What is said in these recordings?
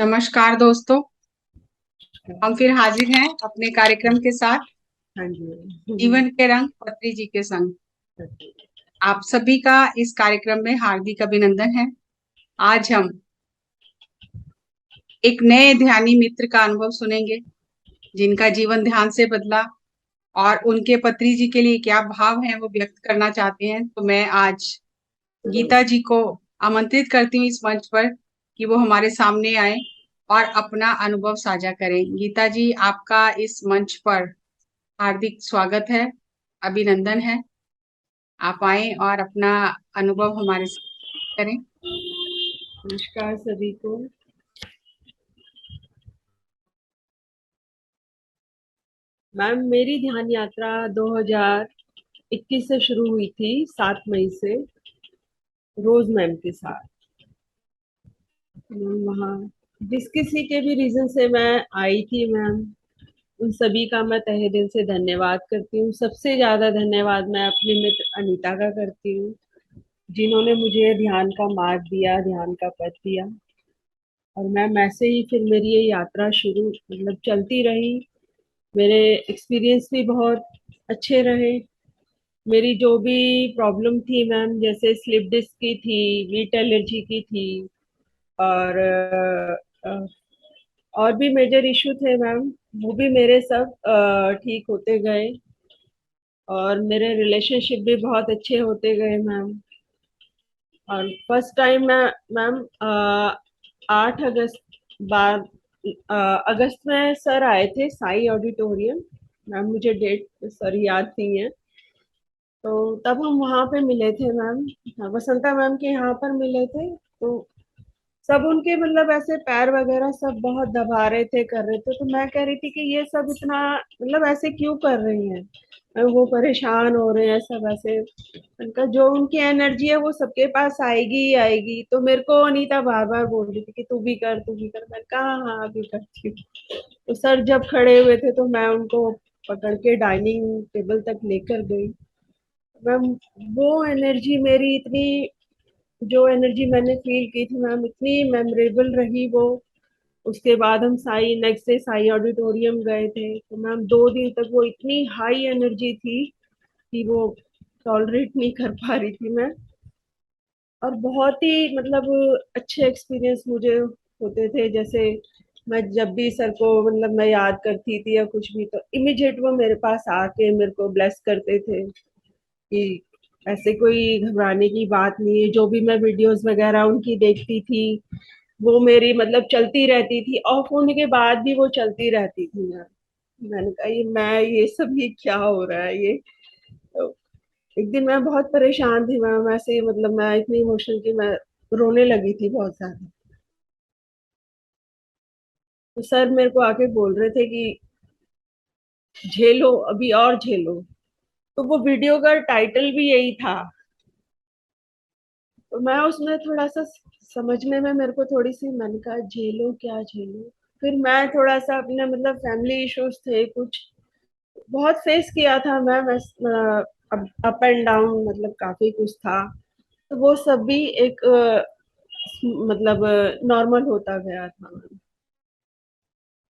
नमस्कार दोस्तों। हम फिर हाजिर हैं अपने कार्यक्रम के साथ, हाँ जी। जीवन के रंग पत्री जी के संग। आप सभी का इस कार्यक्रम में हार्दिक अभिनंदन है। आज हम एक नए ध्यानी मित्र का अनुभव सुनेंगे, जिनका जीवन ध्यान से बदला और उनके पत्री जी के लिए क्या भाव हैं वो व्यक्त करना चाहते हैं। तो मैं आज गीता जी को आमंत्रित करती हूँ इस मंच पर कि वो हमारे सामने आए और अपना अनुभव साझा करें। गीता जी, आपका इस मंच पर हार्दिक स्वागत है, अभिनंदन है। आप आए और अपना अनुभव हमारे साथ करें। नमस्कार सभी को। मैम, मेरी ध्यान यात्रा 2021 से शुरू हुई थी, 7 मई से, रोज मैम के साथ। मैम वहाँ जिस किसी के भी रीजन से मैं आई थी मैम, उन सभी का मैं तहे दिल से धन्यवाद करती हूँ। सबसे ज्यादा धन्यवाद मैं अपनी मित्र अनीता का करती हूँ, जिन्होंने मुझे ध्यान का मार्ग दिया, ध्यान का पथ दिया। और मैम ऐसे ही फिर मेरी ये यात्रा शुरू चलती रही। मेरे एक्सपीरियंस भी बहुत अच्छे रहे। मेरी जो भी प्रॉब्लम थी मैम, जैसे स्लिप डिस्क की थी, वीट एलर्जी की थी, और और भी मेजर इशू थे मैम, वो भी मेरे सब ठीक होते गए। और मेरे रिलेशनशिप भी बहुत अच्छे होते गए मैम। और फर्स्ट टाइम मैं मैम 8 अगस्त बाद अगस्त में सर आए थे साई ऑडिटोरियम। मैम मुझे डेट सर याद नहीं है। तो तब हम वहाँ पे मिले थे मैम, वसंता मैम के यहाँ पर मिले थे। तो सब उनके ऐसे पैर वगैरह सब बहुत दबा रहे थे, कर रहे थे। तो मैं कह रही थी कि ये सब इतना ऐसे क्यों कर रही हैं, वो परेशान हो रहे हैं सब ऐसे। उनका जो उनकी एनर्जी है वो सबके पास आएगी ही आएगी। तो मेरे को अनीता बार बार बोल रही थी कि तू भी कर, तू भी कर। मैं कहा हाँ अभी करती हूँ। तो सर जब खड़े हुए थे तो मैं उनको पकड़ के डाइनिंग टेबल तक लेकर गई मैम। वो एनर्जी मेरी इतनी, जो एनर्जी मैंने फील की थी मैम, इतनी मेमोरेबल रही वो। उसके बाद हम Sai next day Sai auditorium गए थे। तो मैम 2 दिन तक वो इतनी हाई एनर्जी थी कि वो टॉलरेट नहीं कर पा रही थी मैं। और बहुत ही अच्छे एक्सपीरियंस मुझे होते थे। जैसे मैं जब भी सर को मैं याद करती थी या कुछ भी, तो इमिजिएट वो मेरे पास आके मेरे को ब्लेस करते थे कि ऐसे कोई घबराने की बात नहीं है। जो भी मैं वीडियोस वगैरह उनकी देखती थी, वो मेरी चलती रहती थी। ऑफ होने के बाद भी वो चलती रहती थी। मैंने कहा ये सब ये क्या हो रहा है ये। तो एक दिन मैं बहुत परेशान थी मैम, ऐसे मैं इतनी इमोशनल कि मैं रोने लगी थी बहुत ज्यादा। तो सर मेरे को आके बोल रहे थे कि झेलो, अभी और झेलो। तो वो वीडियो का टाइटल भी यही था। तो मैं उसमें थोड़ा सा समझने में मेरे को थोड़ी सी, मैंने कहा झेलो क्या झेलो। फिर मैं थोड़ा सा अपने फैमिली इश्यूज थे कुछ, बहुत फेस किया था मैं। अप एंड डाउन काफी कुछ था। तो वो सब भी एक नॉर्मल होता गया था।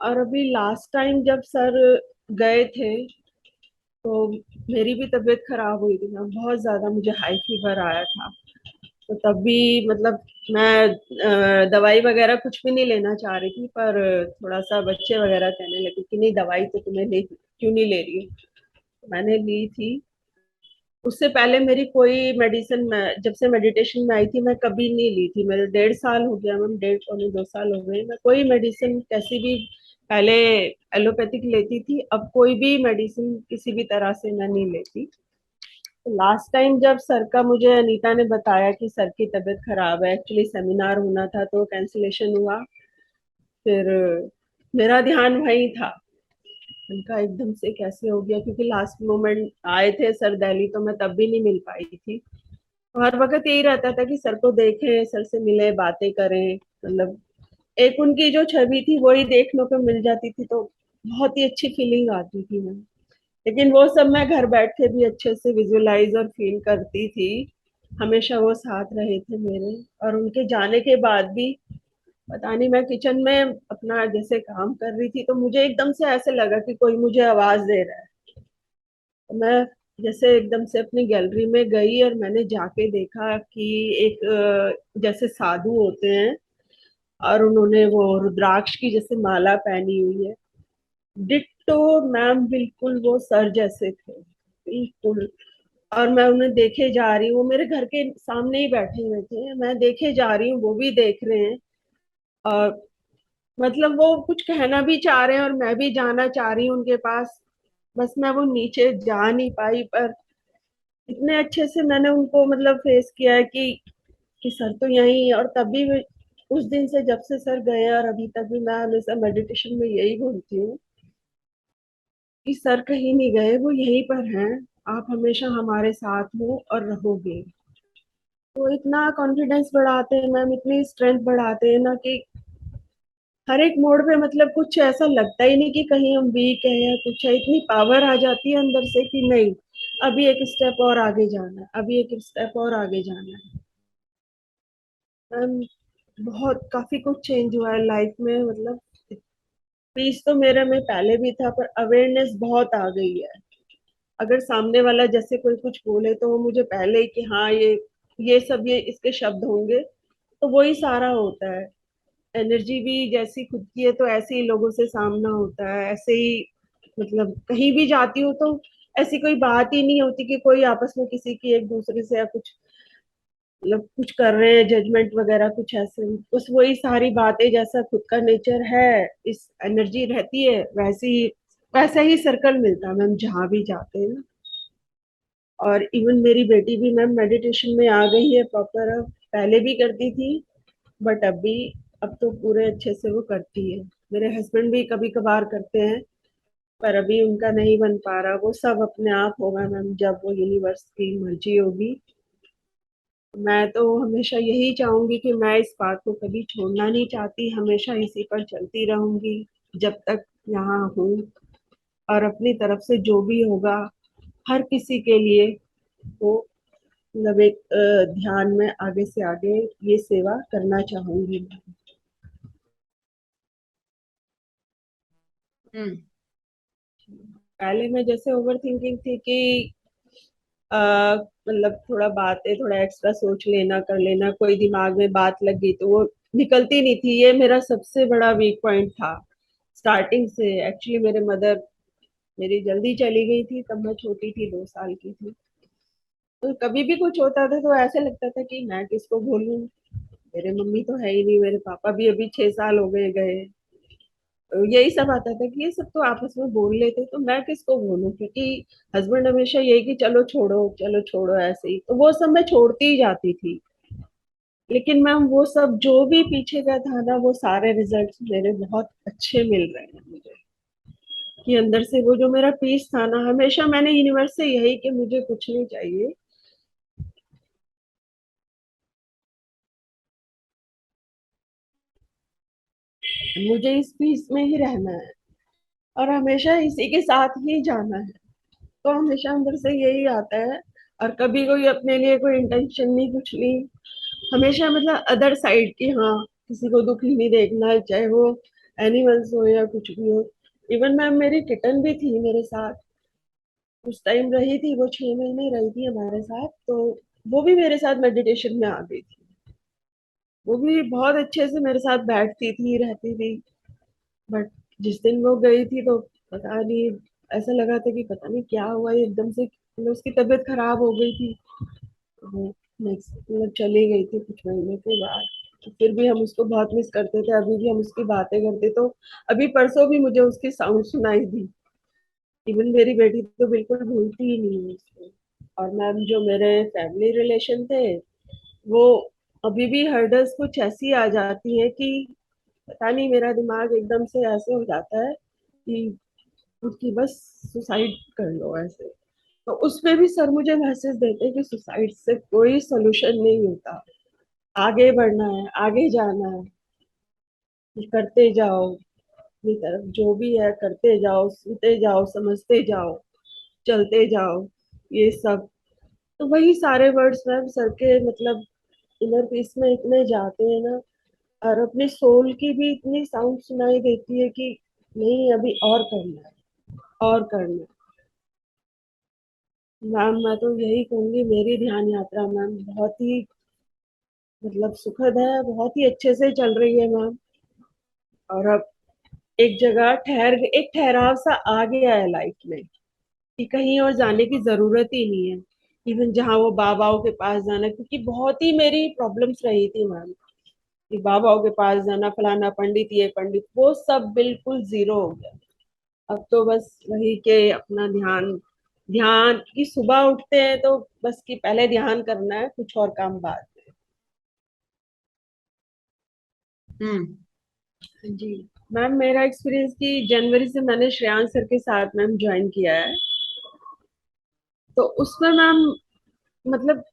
और अभी लास्ट टाइम जब सर गए थे, तो मेरी भी तबीयत खराब हुई थी ना बहुत ज्यादा, मुझे हाई फीवर आया था। तो तब भी मैं दवाई वगैरह कुछ भी नहीं लेना चाह रही थी, पर थोड़ा सा बच्चे वगैरह कहने लगे कि नहीं दवाई तो तुम्हें ले, क्यों नहीं ले रही हो। मैंने ली थी। उससे पहले मेरी कोई मेडिसिन, मैं जब से मेडिटेशन में आई थी मैं कभी नहीं ली थी। मेरे 1.5 साल हो गया मैम, 1.5 पौने 2 साल हो गए। मैं कोई मेडिसिन कैसी भी, पहले एलोपैथिक लेती थी, अब कोई भी मेडिसिन किसी भी तरह से मैं नहीं लेती। तो लास्ट टाइम जब सर का, मुझे अनीता ने बताया कि सर की तबीयत खराब है, एक्चुअली सेमिनार होना था तो कैंसिलेशन हुआ। फिर मेरा ध्यान वही था। उनका एकदम से कैसे हो गया, क्योंकि लास्ट मोमेंट आए थे सर दिल्ली, तो मैं तब भी नहीं मिल पाई थी। हर वक्त यही रहता था कि सर को देखें, सर से मिले, बातें करें। एक उनकी जो छवि थी वही देखने को मिल जाती थी, तो बहुत ही अच्छी फीलिंग आती थी मैं। लेकिन वो सब मैं घर बैठ के भी अच्छे से विजुलाइज और फील करती थी। हमेशा वो साथ रहे थे मेरे। और उनके जाने के बाद भी पता नहीं, मैं किचन में अपना जैसे काम कर रही थी तो मुझे एकदम से ऐसे लगा कि कोई मुझे आवाज दे रहा है। तो मैं जैसे एकदम से अपनी गैलरी में गई और मैंने जाके देखा कि एक जैसे साधु होते हैं और उन्होंने वो रुद्राक्ष की जैसे माला पहनी हुई है। डिट्टो मैम, बिल्कुल वो सर जैसे थे, बिल्कुल। और मैं उन्हें देखे जा रही हूँ, वो मेरे घर के सामने ही बैठे हुए थे, मैं देखे जा रही हूँ, वो भी देख रहे हैं। और मतलब वो कुछ कहना भी चाह रहे हैं और मैं भी जाना चाह रही हूँ उनके पास। बस मैं वो नीचे जा नहीं पाई, पर इतने अच्छे से मैंने उनको मतलब फेस किया है कि सर तो यही है। और तभी उस दिन से, जब से सर गए और अभी तक भी मैं हमेशा मेडिटेशन में यही बोलती हूँ कि सर कहीं नहीं गए, वो यहीं पर हैं। आप हमेशा हमारे साथ हो और रहोगे। तो इतना कॉन्फिडेंस बढ़ाते हैं मैम, इतनी स्ट्रेंथ बढ़ाते हैं ना कि हर एक मोड़ पे मतलब कुछ ऐसा लगता ही नहीं कि कहीं हम वीक है या कुछ है। इतनी पावर आ जाती है अंदर से कि नहीं, अभी एक स्टेप और आगे जाना है, अभी एक स्टेप और आगे जाना है। मैम, बहुत काफी कुछ चेंज हुआ है लाइफ में। मतलब पीस तो मेरे में पहले भी था, पर अवेयरनेस बहुत आ गई है। अगर सामने वाला जैसे कोई कुछ बोले तो वो मुझे पहले ही कि हाँ ये सब ये इसके शब्द होंगे, तो वही सारा होता है। एनर्जी भी जैसी खुद की है तो ऐसे ही लोगों से सामना होता है, ऐसे ही। मतलब कहीं भी जाती हूँ तो ऐसी कोई बात ही नहीं होती कि कोई आपस में किसी की एक दूसरे से या कुछ मतलब कुछ कर रहे हैं, जजमेंट वगैरह कुछ ऐसे। बस वही सारी बातें जैसा खुद का नेचर है, इस एनर्जी रहती है वैसी, वैसा ही सर्कल मिलता है मैम जहाँ भी जाते हैं ना। और इवन मेरी बेटी भी मैम मेडिटेशन में आ गई है प्रॉपर। अब पहले भी करती थी, बट अभी अब तो पूरे अच्छे से वो करती है। मेरे हस्बैंड भी कभी कभार करते हैं, पर अभी उनका नहीं बन पा रहा। वो सब अपने आप होगा मैम जब वो यूनिवर्स की मर्जी होगी। मैं तो हमेशा यही चाहूंगी कि मैं इस बात को कभी छोड़ना नहीं चाहती, हमेशा इसी पर चलती रहूंगी जब तक यहाँ हूँ। और अपनी तरफ से जो भी होगा हर किसी के लिए वो मतलब एक ध्यान में आगे से आगे ये सेवा करना चाहूंगी। हम्म। पहले मैं जैसे ओवर थिंकिंग थी कि मतलब थोड़ा बातें थोड़ा एक्स्ट्रा सोच लेना, कर लेना, कोई दिमाग में बात लग गई तो वो निकलती नहीं थी। ये मेरा सबसे बड़ा वीक पॉइंट था स्टार्टिंग से। एक्चुअली मेरे मदर मेरी जल्दी चली गई थी, तब मैं छोटी थी, 2 साल की थी। तो कभी भी कुछ होता था तो ऐसे लगता था कि मैं किसको बोलूं, मेरे मम्मी तो है ही नहीं, मेरे पापा भी अभी 6 साल हो गए गए। तो यही सब आता था कि ये सब तो आपस में बोल लेते, तो मैं किसको बोलूं, क्योंकि हस्बैंड हमेशा यही कि चलो छोड़ो चलो छोड़ो ऐसे ही, तो वो सब मैं छोड़ती ही जाती थी। लेकिन मैम वो सब जो भी पीछे का था ना, वो सारे रिजल्ट्स मेरे बहुत अच्छे मिल रहे हैं मुझे। कि अंदर से वो जो मेरा पीस था ना, हमेशा मैंने यूनिवर्स से यही कि मुझे कुछ नहीं चाहिए, मुझे इस पीस में ही रहना है और हमेशा इसी के साथ ही जाना है। तो हमेशा अंदर से यही आता है। और कभी कोई अपने लिए कोई इंटेंशन नहीं, कुछ नहीं। हमेशा मतलब अदर साइड की, हाँ, किसी को दुखी नहीं देखना है, चाहे वो एनिमल्स हो या कुछ भी हो। इवन मैम मेरी किटन भी थी मेरे साथ, उस टाइम रही थी, वो 6 महीने रही थी हमारे साथ। तो वो भी मेरे साथ मेडिटेशन में आ गई थी। वो भी बहुत अच्छे से मेरे साथ बैठती थी, रहती थी। बट जिस दिन वो गई थी तो पता नहीं, ऐसा लगा था कि पता नहीं क्या हुआ, ये एकदम से मतलब उसकी तबीयत खराब हो गई थी। वो नेक्स्ट मतलब चली गई थी कुछ महीने के बाद। तो फिर भी हम उसको बहुत मिस करते थे, अभी भी हम उसकी बातें करते। तो अभी परसों भी मुझे उसकी साउंड सुनाई दी। इवन मेरी बेटी तो बिल्कुल भूलती ही नहीं है उसको। और मैम जो मेरे फैमिली रिलेशन थे, वो अभी भी हर्डल्स कुछ ऐसी आ जाती है कि पता नहीं, मेरा दिमाग एकदम से ऐसे हो जाता है कि उसकी बस सुसाइड कर लो ऐसे। तो उसमें भी सर मुझे मैसेज देते हैं कि सुसाइड से कोई सोल्यूशन नहीं होता, आगे बढ़ना है, आगे जाना है, कि करते जाओ, अपनी तरफ जो भी है करते जाओ, सुनते जाओ, समझते जाओ, चलते जाओ, ये सब। तो वही सारे वर्ड्स मैम सर के मतलब इनर पीस में इतने जाते हैं ना और अपने सोल की भी इतनी साउंड सुनाई देती है कि नहीं, अभी और करना है, और करना है। मैम मैं तो यही कहूंगी, मेरी ध्यान यात्रा मैम बहुत ही मतलब सुखद है, बहुत ही अच्छे से चल रही है मैम। और अब एक जगह एक ठहराव सा आ गया है लाइफ में, कि कहीं और जाने की जरूरत ही नहीं है। इवन जहाँ वो बाबाओं के पास जाना, क्योंकि बहुत ही मेरी प्रॉब्लम्स रही थी मैम, कि बाबाओं के पास जाना, फलाना पंडित, ये पंडित, वो सब बिल्कुल जीरो हो गया। अब तो बस वही के अपना ध्यान, ध्यान की सुबह उठते हैं तो बस कि पहले ध्यान करना है, कुछ और काम बाद हम्म। में। जी मैम, मेरा एक्सपीरियंस कि जनवरी से मैंने श्रेयांश सर के साथ मैम ज्वाइन किया है। तो उसमें मैम मतलब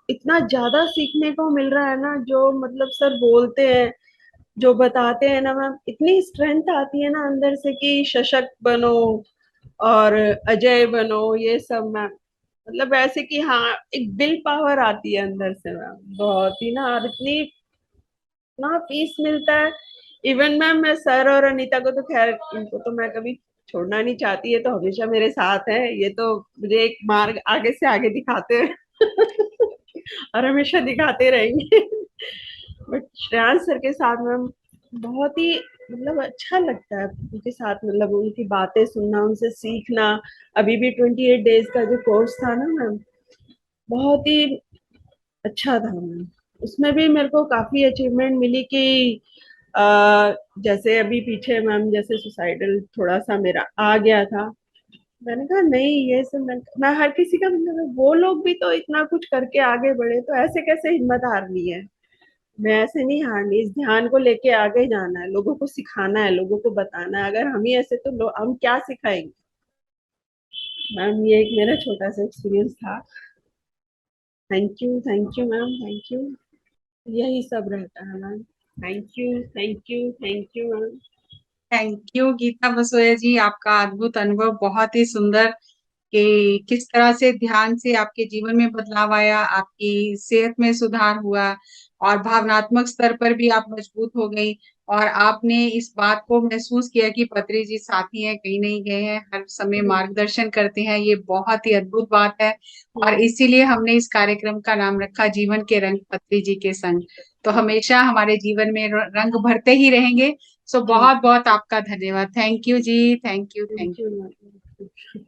इतना ज्यादा सीखने को मिल रहा है ना, जो मतलब सर बोलते हैं, जो बताते हैं ना मैम, इतनी स्ट्रेंथ आती है ना अंदर से कि सशक्त बनो और अजय बनो, ये सब मैम। मतलब ऐसे कि हाँ, एक विल पावर आती है अंदर से मैम, बहुत ही ना, और इतनी इतना पीस मिलता है। इवन मैम मैं सर और अनीता को तो खैर, इनको तो मैं कभी छोड़ना नहीं चाहती, है तो हमेशा मेरे साथ है, ये तो मुझे एक मार्ग आगे से आगे दिखाते हैं और हमेशा दिखाते रहेंगे। बट श्रेयांश सर के साथ मैम बहुत ही मतलब अच्छा लगता है उनके साथ, मतलब उनकी बातें सुनना, उनसे सीखना। अभी भी 28 डेज का जो कोर्स था ना मैम, बहुत ही अच्छा था मैम। उसमें भी मेरे को काफी अचीवमेंट मिली कि जैसे अभी पीछे मैम जैसे सुसाइडल थोड़ा सा मेरा आ गया था, मैंने कहा नहीं, ये सब मैं हर किसी का मतलब, वो लोग भी तो इतना कुछ करके आगे बढ़े, तो ऐसे कैसे हिम्मत हारनी है। मैं ऐसे नहीं हारनी, इस ध्यान को लेके आगे जाना है, लोगों को सिखाना है, लोगों को बताना है। अगर हम ही ऐसे तो हम क्या सिखाएंगे। मैम ये एक मेरा छोटा सा एक्सपीरियंस था। Thank you ma'am, thank you. यही सब रहता है ma'am. Thank you, thank you, thank you ma'am. Thank you Geeta Basoya ji, आपका अद्भुत अनुभव बहुत ही सुंदर, कि किस तरह से ध्यान से आपके जीवन में बदलाव आया, आपकी सेहत में सुधार हुआ और भावनात्मक स्तर पर भी आप मजबूत हो गई। और आपने इस बात को महसूस किया कि पत्री जी साथी हैं, कहीं नहीं गए हैं, हर समय हम्म, मार्गदर्शन करते हैं, ये बहुत ही अद्भुत बात है। और हम्म, इसीलिए हमने इस कार्यक्रम का नाम रखा जीवन के रंग पत्री जी के संग। तो हमेशा हमारे जीवन में रंग भरते ही रहेंगे। सो जी बहुत बहुत आपका धन्यवाद। Thank you ji, thank you, thank thank you you. Ma'am.